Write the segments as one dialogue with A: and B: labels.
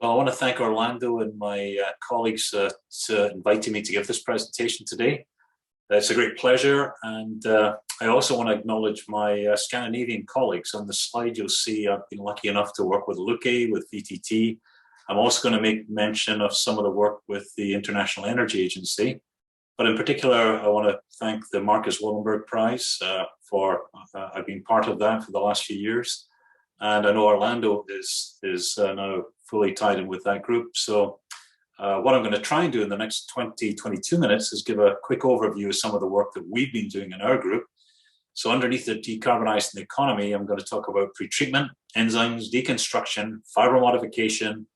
A: Well, I want to thank Orlando and my colleagues for inviting me to give this presentation today. It's a great pleasure, and I also want to acknowledge my Scandinavian colleagues. On the slide you'll see I've been lucky enough to work with Luque, with VTT. I'm also going to make mention of some of the work with the International Energy Agency. But in particular, I want to thank the Marcus Wallenberg Prize I've been part of that for the last few years. And I know Orlando is now fully tied in with that group. So what I'm going to try and do in the next 22 minutes is give a quick overview of some of the work that we've been doing in our group. So underneath the Decarbonizing the Economy, I'm going to talk about pretreatment, enzymes, deconstruction, fibre modification,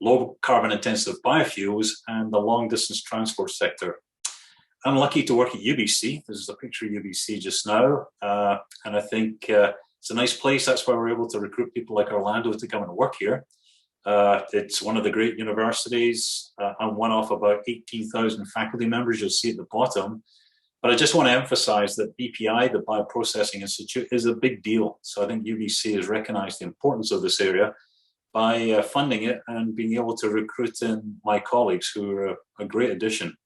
A: low carbon intensive biofuels, and the long distance transport sector. I'm lucky to work at UBC. This is a picture of UBC just now. And I think it's a nice place. That's why we're able to recruit people like Orlando to come and work here. It's one of the great universities. I'm one of about 18,000 faculty members you'll see at the bottom. But I just want to emphasize that BPI, the Bioprocessing Institute, is a big deal. So I think UBC has recognized the importance of this area by funding it and being able to recruit in my colleagues who are a great addition.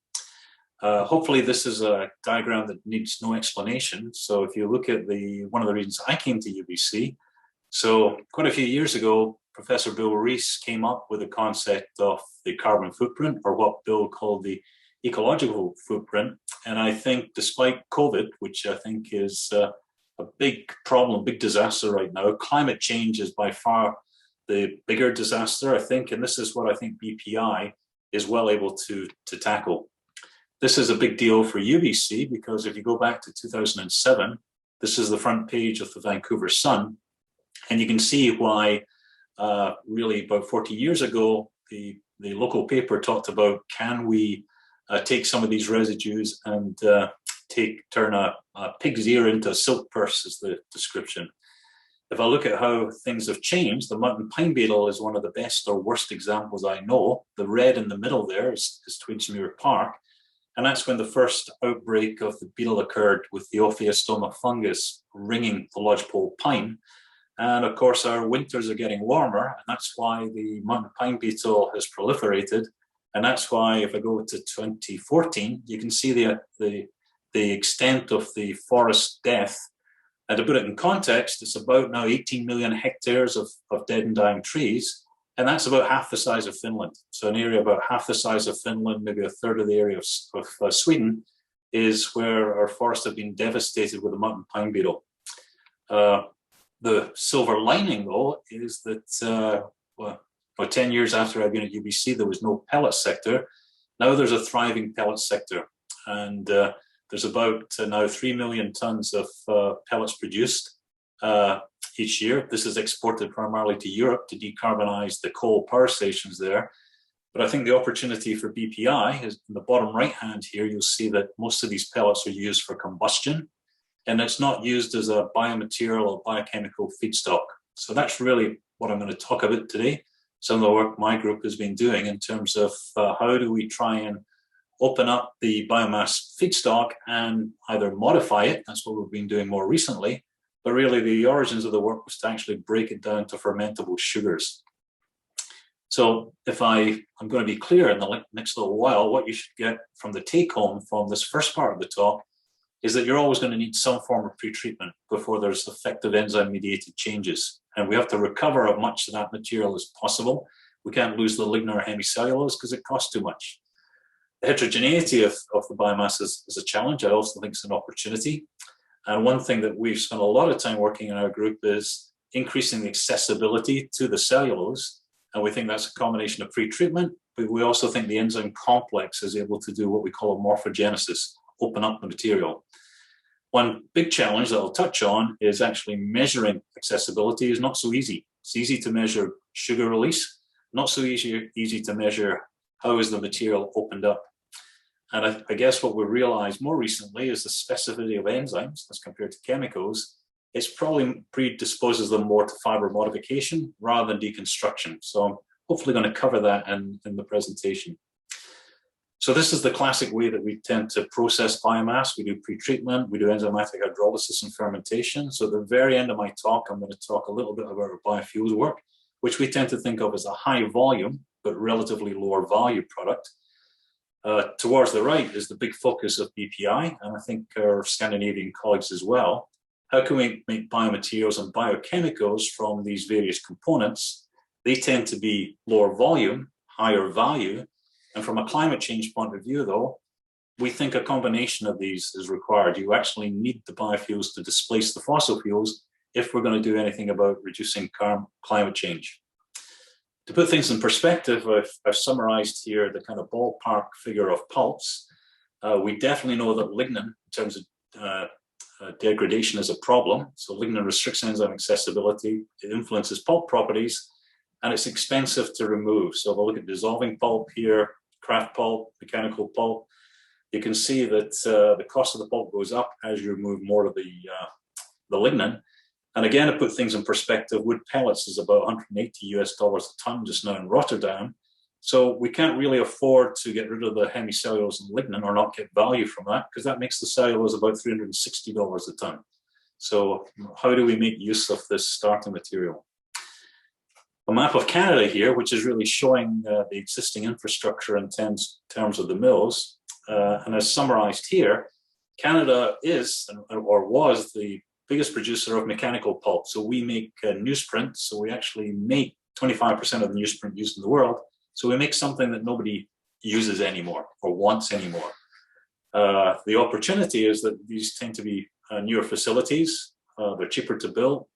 A: Hopefully this is a diagram that needs no explanation. So if you look at one of the reasons I came to UBC, so quite a few years ago, Professor Bill Rees came up with the concept of the carbon footprint, or what Bill called the ecological footprint. And I think despite COVID, which I think is a big problem, big disaster right now, climate change is by far the bigger disaster, I think. And this is what I think BPI is well able to tackle. This is a big deal for UBC because if you go back to 2007, this is the front page of the Vancouver Sun, and you can see why really about 40 years ago, the local paper talked about, can we take some of these residues and turn a pig's ear into a silk purse is the description. If I look at how things have changed, the mountain pine beetle is one of the best or worst examples I know. The red in the middle there is Twigsmuir Park. And that's when the first outbreak of the beetle occurred with the Ophiostoma fungus ringing the lodgepole pine. And of course, our winters are getting warmer, and that's why the mountain pine beetle has proliferated. And that's why, if I go to 2014, you can see the extent of the forest death. And to put it in context, it's about now 18 million hectares of dead and dying trees. And that's about half the size of Finland. So an area about half the size of Finland, maybe a third of the area of Sweden, is where our forests have been devastated with the mountain pine beetle. The silver lining, though, is that 10 years after I've been at UBC, there was no pellet sector. Now there's a thriving pellet sector. And there's about now 3 million tons of pellets produced each year. This is exported primarily to Europe to decarbonize the coal power stations there. But I think the opportunity for BPI is in the bottom right hand here. You'll see that most of these pellets are used for combustion, and it's not used as a biomaterial or biochemical feedstock. So that's really what I'm going to talk about today. Some of the work my group has been doing in terms of how do we try and open up the biomass feedstock and either modify it. That's what we've been doing more recently. But really the origins of the work was to actually break it down to fermentable sugars. So if I'm going to be clear in the next little while, what you should get from the take home from this first part of the talk is that you're always going to need some form of pretreatment before there's effective enzyme mediated changes. And we have to recover as much of that material as possible. We can't lose the lignin or hemicellulose because it costs too much. The heterogeneity of the biomass is a challenge. I also think it's an opportunity. And one thing that we've spent a lot of time working in our group is increasing the accessibility to the cellulose. And we think that's a combination of pretreatment, but we also think the enzyme complex is able to do what we call a morphogenesis, open up the material. One big challenge that I'll touch on is actually measuring accessibility is not so easy. It's easy to measure sugar release, not so easy to measure how is the material opened up. And I guess what we've realized more recently is the specificity of enzymes as compared to chemicals. It's probably predisposes them more to fiber modification rather than deconstruction. So I'm hopefully going to cover that in the presentation. So this is the classic way that we tend to process biomass. We do pretreatment, we do enzymatic hydrolysis and fermentation. So at the very end of my talk, I'm going to talk a little bit about our biofuels work. which we tend to think of as a high volume but relatively lower value product. Towards the right is the big focus of BPI, and I think our Scandinavian colleagues as well. How can we make biomaterials and biochemicals from these various components? They tend to be lower volume, higher value, and from a climate change point of view, though, we think a combination of these is required. You actually need the biofuels to displace the fossil fuels if we're going to do anything about reducing climate change. To put things in perspective, I've summarized here the kind of ballpark figure of pulps. We definitely know that lignin, in terms of degradation, is a problem. So lignin restricts enzyme accessibility, it influences pulp properties, and it's expensive to remove. So if I look at dissolving pulp here, kraft pulp, mechanical pulp, you can see that the cost of the pulp goes up as you remove more of the lignin. And again, to put things in perspective, wood pellets is about $180 a ton just now in Rotterdam. So we can't really afford to get rid of the hemicellulose and lignin or not get value from that, because that makes the cellulose about $360 a ton. So how do we make use of this starting material? A map of Canada here, which is really showing the existing infrastructure in terms of the mills. And as summarized here, Canada is, or was, the biggest producer of mechanical pulp. So we make newsprint. So we actually make 25% of the newsprint used in the world. So we make something that nobody uses anymore or wants anymore. The opportunity is that these tend to be newer facilities. They're cheaper to build.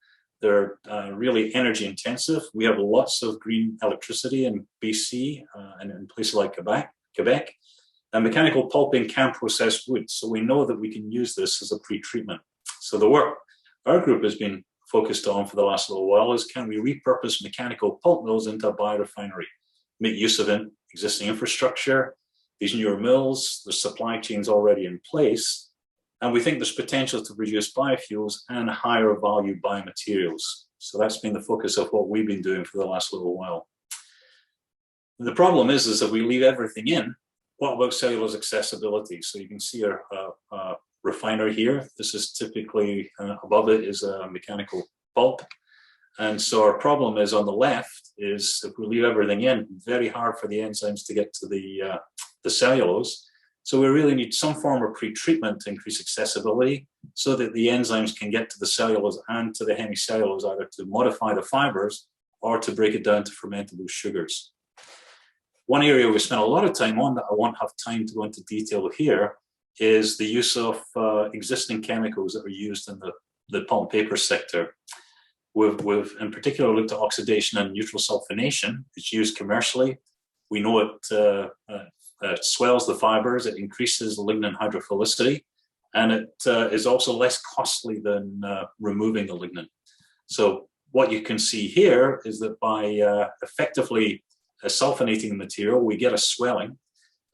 A: They're really energy intensive. We have lots of green electricity in BC and in places like Quebec. And mechanical pulping can process wood. So we know that we can use this as a pre-treatment. So the work our group has been focused on for the last little while is, can we repurpose mechanical pulp mills into a biorefinery, make use of existing infrastructure, these newer mills, the supply chains already in place, and we think there's potential to produce biofuels and higher value biomaterials. So that's been the focus of what we've been doing for the last little while. The problem is that we leave everything in. What about cellulose accessibility? So you can see our refinery here. This is typically, above it is a mechanical pulp. And so our problem is, on the left, is if we leave everything in, very hard for the enzymes to get to the cellulose. So we really need some form of pre-treatment to increase accessibility so that the enzymes can get to the cellulose and to the hemicellulose, either to modify the fibers or to break it down to fermentable sugars. One area we spent a lot of time on that I won't have time to go into detail here is the use of existing chemicals that are used in the pulp and paper sector. We've in particular looked at oxidation and neutral sulfonation. It's used commercially. We know it swells the fibers, it increases lignin hydrophilicity, and it is also less costly than removing the lignin. So what you can see here is that by effectively sulfonating the material, we get a swelling.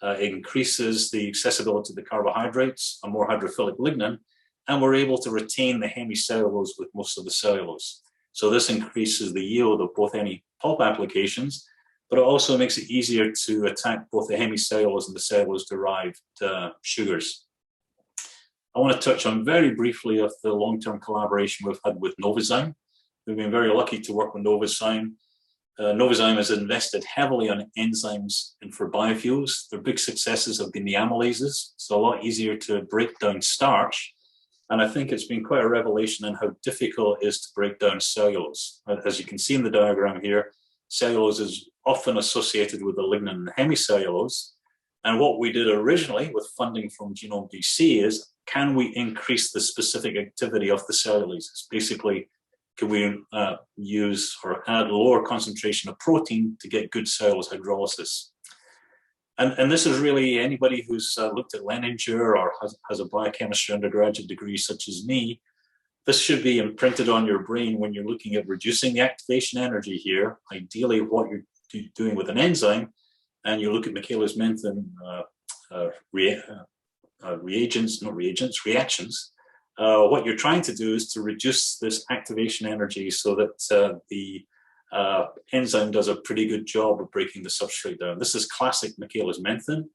A: It increases the accessibility to the carbohydrates, a more hydrophilic lignin, and we're able to retain the hemicellulose with most of the cellulose. So this increases the yield of both any pulp applications, but it also makes it easier to attack both the hemicellulose and the cellulose-derived sugars. I want to touch on very briefly of the long-term collaboration we've had with Novozymes. We've been very lucky to work with Novozymes. Novozymes has invested heavily on enzymes and for biofuels. Their big successes have been the amylases. It's a lot easier to break down starch. And I think it's been quite a revelation in how difficult it is to break down cellulose. As you can see in the diagram here, cellulose is often associated with the lignin and hemicellulose. And what we did originally with funding from Genome DC is, can we increase the specific activity of the cellulases? Basically, can we use or add lower concentration of protein to get good cellulose hydrolysis? And this is really anybody who's looked at Leninger or has a biochemistry undergraduate degree such as me. This should be imprinted on your brain when you're looking at reducing the activation energy here, ideally what you're doing with an enzyme, and you look at Michaelis-Menten reactions. What you're trying to do is to reduce this activation energy so that the enzyme does a pretty good job of breaking the substrate down. This is classic Michaelis-Menten,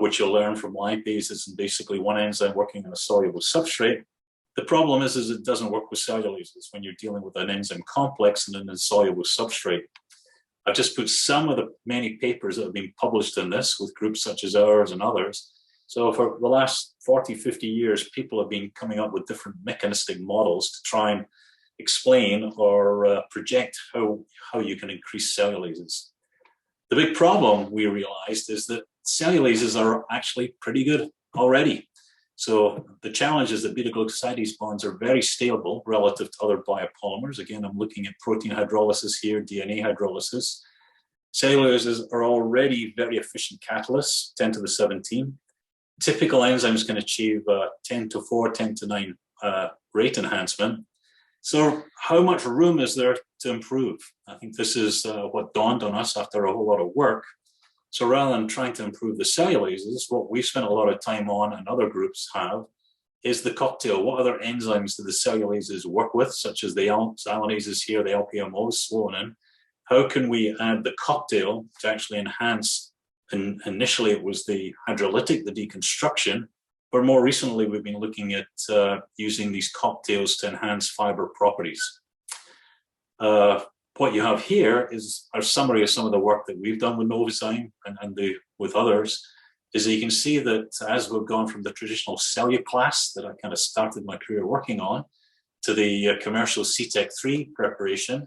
A: which you'll learn from lipases, and basically one enzyme working on a soluble substrate. The problem is it doesn't work with cellulases when you're dealing with an enzyme complex and an insoluble substrate. I've just put some of the many papers that have been published in this with groups such as ours and others. So for the last 40, 50 years, people have been coming up with different mechanistic models to try and explain or project how you can increase cellulases. The big problem we realized is that cellulases are actually pretty good already. So the challenge is that beta-glucosidase bonds are very stable relative to other biopolymers. Again, I'm looking at protein hydrolysis here, DNA hydrolysis. Cellulases are already very efficient catalysts, 10 to the 17. Typical enzymes can achieve 10 to 4, 10 to 9 rate enhancement. So how much room is there to improve? I think this is what dawned on us after a whole lot of work. So rather than trying to improve the cellulases, what we've spent a lot of time on and other groups have is the cocktail. What other enzymes do the cellulases work with, such as the xylanases here, the LPMOs, swollen. How can we add the cocktail to actually enhance? And initially it was the hydrolytic, the deconstruction, but more recently we've been looking at using these cocktails to enhance fiber properties. What you have here is our summary of some of the work that we've done with Novozyme and with others, is that you can see that as we've gone from the traditional cellulose that I kind of started my career working on to the commercial CTEC3 preparation,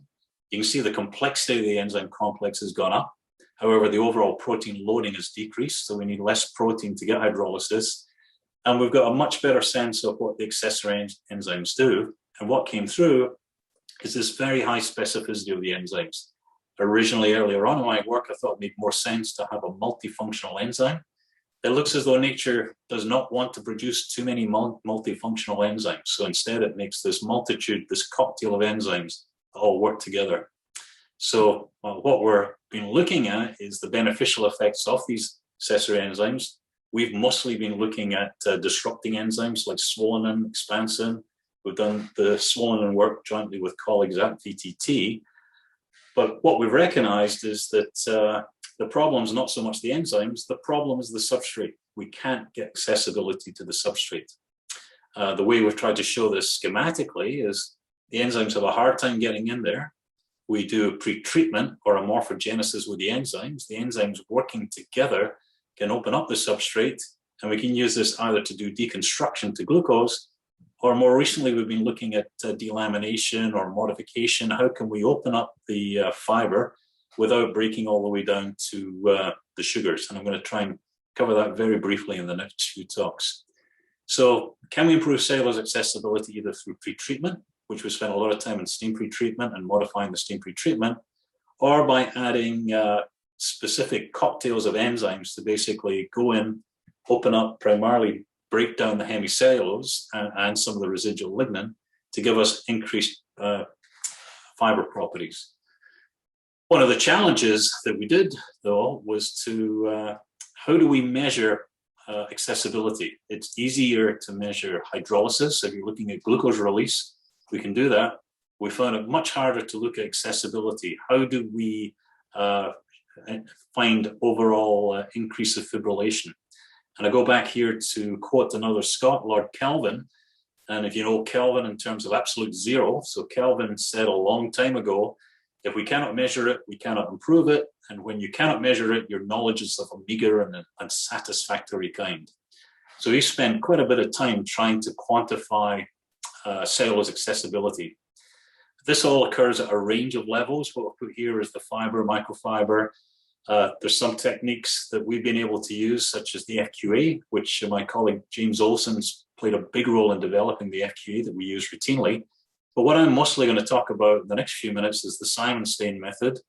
A: you can see the complexity of the enzyme complex has gone up. However, the overall protein loading has decreased, so we need less protein to get hydrolysis. And we've got a much better sense of what the accessory enzymes do. And what came through is this very high specificity of the enzymes. Originally, earlier on in my work, I thought it made more sense to have a multifunctional enzyme. It looks as though nature does not want to produce too many multifunctional enzymes. So instead, it makes this multitude, this cocktail of enzymes that all work together. So what we're been looking at is the beneficial effects of these accessory enzymes. We've mostly been looking at disrupting enzymes like swollen, expansin. We've done the swollen work jointly with colleagues at VTT. But what we've recognized is that the problem is not so much the enzymes, the problem is the substrate. We can't get accessibility to the substrate. The way we've tried to show this schematically is the enzymes have a hard time getting in there. We do pretreatment or a morphogenesis with the enzymes working together can open up the substrate, and we can use this either to do deconstruction to glucose, or more recently we've been looking at delamination or modification. How can we open up the fiber without breaking all the way down to the sugars? And I'm going to try and cover that very briefly in the next few talks. So can we improve cellulose accessibility either through pretreatment, which we spent a lot of time in steam pretreatment and modifying the steam pretreatment, or by adding specific cocktails of enzymes to basically go in, open up, primarily break down the hemicellulose and some of the residual lignin to give us increased fiber properties. One of the challenges that we did, though, was to how do we measure accessibility? It's easier to measure hydrolysis. If you're looking at glucose release, we can do that. We found it much harder to look at accessibility. How do we find overall increase of fibrillation? And I go back here to quote another Scot, Lord Kelvin. And if you know Kelvin in terms of absolute zero, so Kelvin said a long time ago, if we cannot measure it, we cannot improve it. And when you cannot measure it, your knowledge is of a meager and unsatisfactory kind. So he spent quite a bit of time trying to quantify cellulose accessibility. This all occurs at a range of levels. What we'll put here is the fiber, microfiber. There's some techniques that we've been able to use, such as the FQA, which my colleague James Olson's played a big role in developing the FQA that we use routinely. But what I'm mostly going to talk about in the next few minutes is the Simon-Stain method,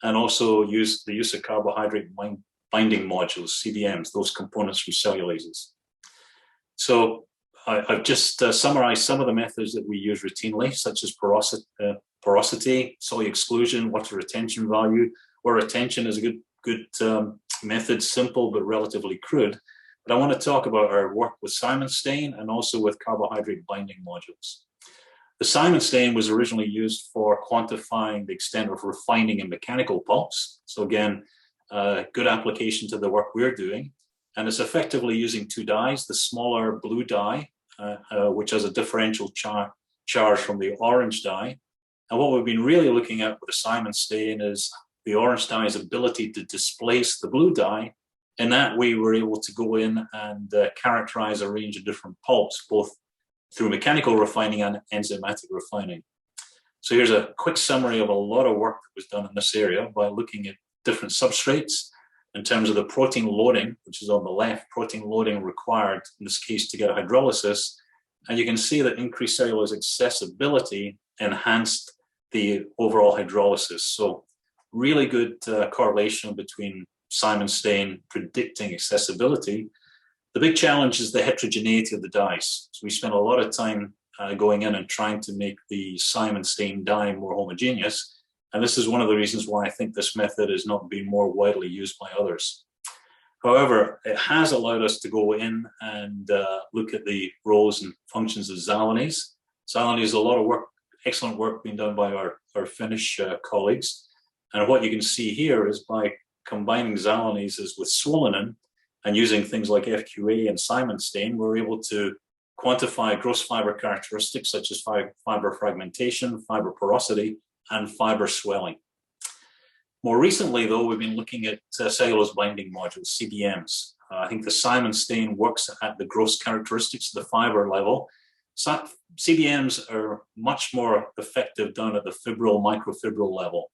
A: and also the use of carbohydrate binding modules, CBMs, those components from cellulases. So I've just summarized some of the methods that we use routinely, such as porosity, solute exclusion, water retention value, where retention is a good method, simple but relatively crude. But I want to talk about our work with Simon-Stain and also with carbohydrate binding modules. The Simon-Stain was originally used for quantifying the extent of refining in mechanical pulps. So again, good application to the work we're doing. And it's effectively using two dyes. The smaller blue dye which has a differential charge from the orange dye. And what we've been really looking at with the Simon stain is the orange dye's ability to displace the blue dye. In that way, we're able to go in and characterize a range of different pulps, both through mechanical refining and enzymatic refining. So here's a quick summary of a lot of work that was done in this area by looking at different substrates in terms of the protein loading, which is on the left, protein loading required in this case to get hydrolysis. And you can see that increased cellulose accessibility enhanced the overall hydrolysis. So really good correlation between Simon stain predicting accessibility. The big challenge is the heterogeneity of the dyes. So we spent a lot of time going in and trying to make the Simon stain dye more homogeneous. And this is one of the reasons why I think this method is not being more widely used by others. However, it has allowed us to go in and look at the roles and functions of xylanase. Xylanase is a lot of work, excellent work being done by our Finnish colleagues. And what you can see here is by combining xylanases with swollen and using things like FQA and Simon stain, we're able to quantify gross fiber characteristics such as fiber fragmentation, fiber porosity, and fiber swelling. More recently, though, we've been looking at cellulose binding modules, CBMs. I think the Simon stain works at the gross characteristics of the fiber level. CBMs are much more effective down at the fibril, microfibril level.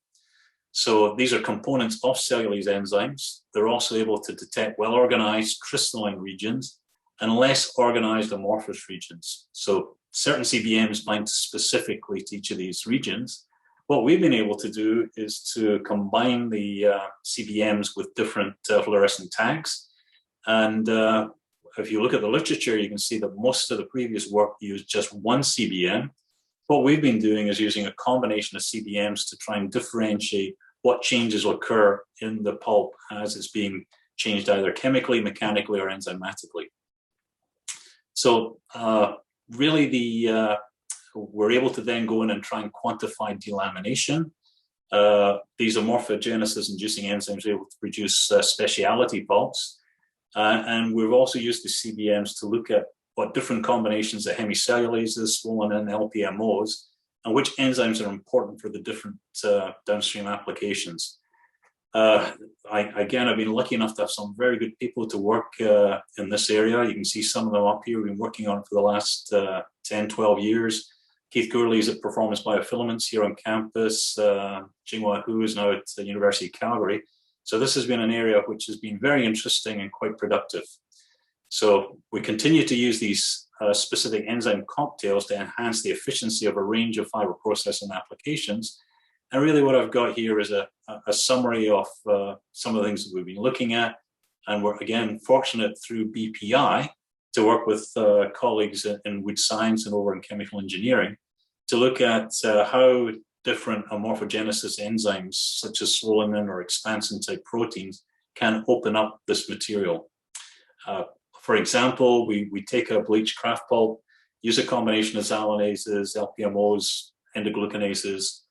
A: So these are components of cellulase enzymes. They're also able to detect well-organized crystalline regions and less organized amorphous regions. So certain CBMs bind specifically to each of these regions. What we've been able to do is to combine the CBMs with different fluorescent tags. And if you look at the literature, you can see that most of the previous work used just one CBM. What we've been doing is using a combination of CBMs to try and differentiate what changes occur in the pulp as it's being changed either chemically, mechanically, or enzymatically. So really we're able to then go in and try and quantify delamination. These amorphogenesis inducing enzymes are able to produce specialty pulps. And we've also used the CBMs to look at what different combinations of hemicellulases, swollen and LPMOs, and which enzymes are important for the different downstream applications. I've been lucky enough to have some very good people to work in this area. You can see some of them up here. We've been working on it for the last 10, 12 years. Keith Gourley is at Performance Biofilaments here on campus. Jinghua Hu is now at the University of Calgary. So this has been an area which has been very interesting and quite productive. So we continue to use these specific enzyme cocktails to enhance the efficiency of a range of fiber processing applications. And really what I've got here is a summary of some of the things that we've been looking at. And we're, again, fortunate through BPI to work with colleagues in wood science and over in chemical engineering to look at how different amorphogenesis enzymes, such as swollen or expansion type proteins, can open up this material. For example, we take a bleached kraft pulp, use a combination of xylanases, LPMOs, endoglucanases.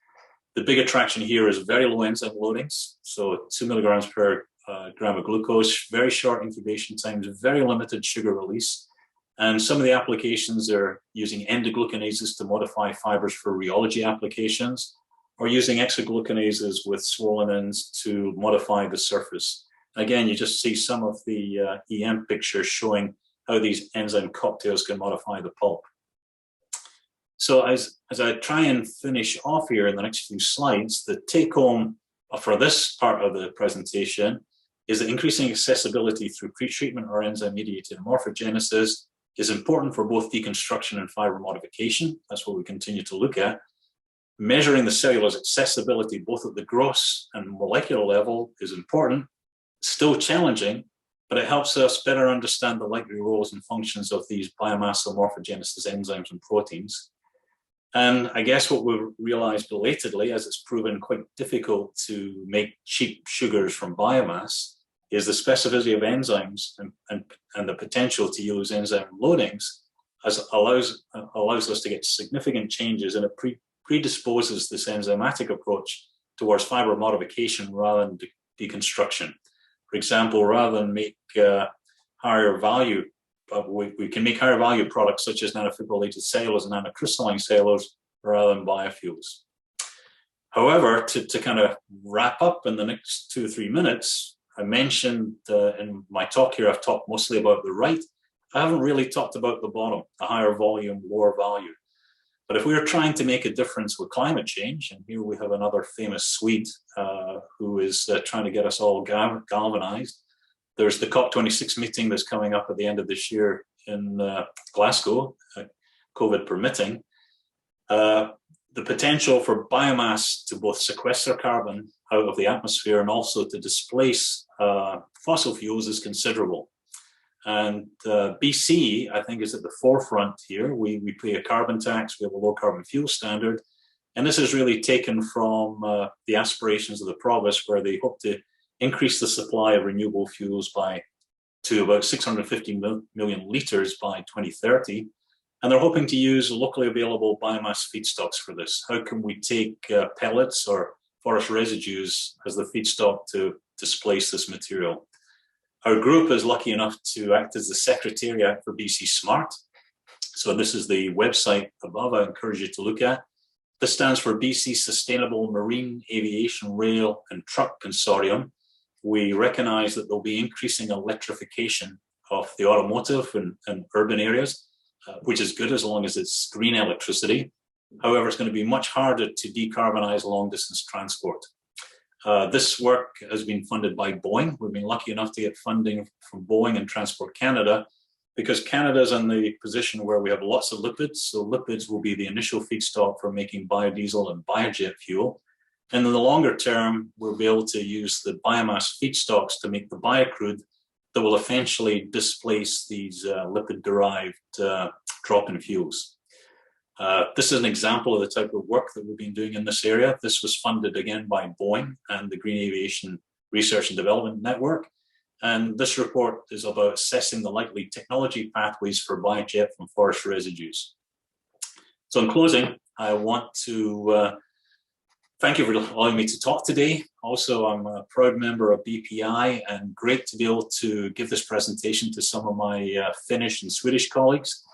A: The big attraction here is very low enzyme loadings, so 2 milligrams per gram of glucose, very short incubation times, very limited sugar release. And some of the applications are using endoglucanases to modify fibers for rheology applications, or using exoglucanases with swollen ends to modify the surface. Again, you just see some of the EM pictures showing how these enzyme cocktails can modify the pulp. So as I try and finish off here in the next few slides, the take home for this part of the presentation is that increasing accessibility through pretreatment or enzyme-mediated amorphogenesis is important for both deconstruction and fiber modification. That's what we continue to look at. Measuring the cellulose accessibility both at the gross and molecular level is important, still challenging, but it helps us better understand the likely roles and functions of these biomass amorphogenesis enzymes and proteins. And I guess what we've realized belatedly, as it's proven quite difficult to make cheap sugars from biomass, is the specificity of enzymes and the potential to use enzyme loadings allows us to get significant changes, and it predisposes this enzymatic approach towards fiber modification rather than deconstruction. For example, rather than make higher value we can make higher value products such as nanofibrillated cellulose and nanocrystalline cellulose rather than biofuels. However, to kind of wrap up in the next 2 or 3 minutes, I mentioned in my talk here, I've talked mostly about the right. I haven't really talked about the bottom, the higher volume, lower value. But if we're trying to make a difference with climate change, and here we have another famous Swede who is trying to get us all galvanized. There's the COP26 meeting that's coming up at the end of this year in Glasgow, COVID permitting. The potential for biomass to both sequester carbon out of the atmosphere and also to displace fossil fuels is considerable. And BC, I think, is at the forefront here. We pay a carbon tax, we have a low carbon fuel standard. And this is really taken from the aspirations of the province, where they hope to increase the supply of renewable fuels to about 650 million litres by 2030. And they're hoping to use locally available biomass feedstocks for this. How can we take pellets or forest residues as the feedstock to displace this material? Our group is lucky enough to act as the secretariat for BC Smart. So this is the website above I encourage you to look at. This stands for BC Sustainable Marine Aviation Rail and Truck Consortium. We recognize that there'll be increasing electrification of the automotive and urban areas, which is good as long as it's green electricity. However, it's going to be much harder to decarbonize long distance transport. This work has been funded by Boeing. We've been lucky enough to get funding from Boeing and Transport Canada, because Canada is in the position where we have lots of lipids. So lipids will be the initial feedstock for making biodiesel and biojet fuel. And in the longer term, we'll be able to use the biomass feedstocks to make the biocrude that will eventually displace these lipid-derived drop-in fuels. This is an example of the type of work that we've been doing in this area. This was funded again by Boeing and the Green Aviation Research and Development Network. And this report is about assessing the likely technology pathways for biojet from forest residues. So in closing, I want to thank you for allowing me to talk today. Also, I'm a proud member of BPI, and great to be able to give this presentation to some of my Finnish and Swedish colleagues.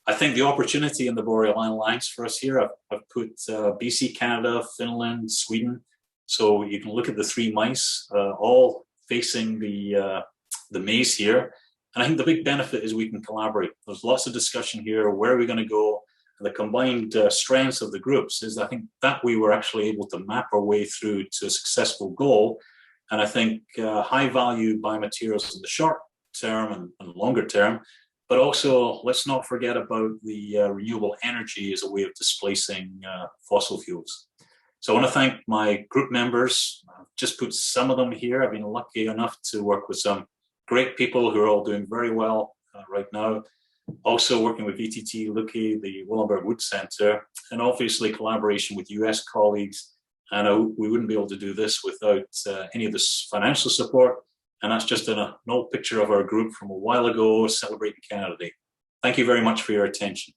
A: I think the opportunity in the Boreal Alliance for us here, I've put BC, Canada, Finland, Sweden. So you can look at the 3 mice, all facing the maze here. And I think the big benefit is we can collaborate. There's lots of discussion here. Where are we going to go? And the combined strengths of the groups is, I think, that we were actually able to map our way through to a successful goal. And I think high value biomaterials in the short term and longer term, but also let's not forget about the renewable energy as a way of displacing fossil fuels. So I want to thank my group members. I've just put some of them here. I've been lucky enough to work with some great people who are all doing very well right now. Also working with VTT, Lucky, the Willenberg Wood Center, and obviously collaboration with US colleagues. And we wouldn't be able to do this without any of this financial support. And that's just an old picture of our group from a while ago, celebrating Canada Day. Thank you very much for your attention.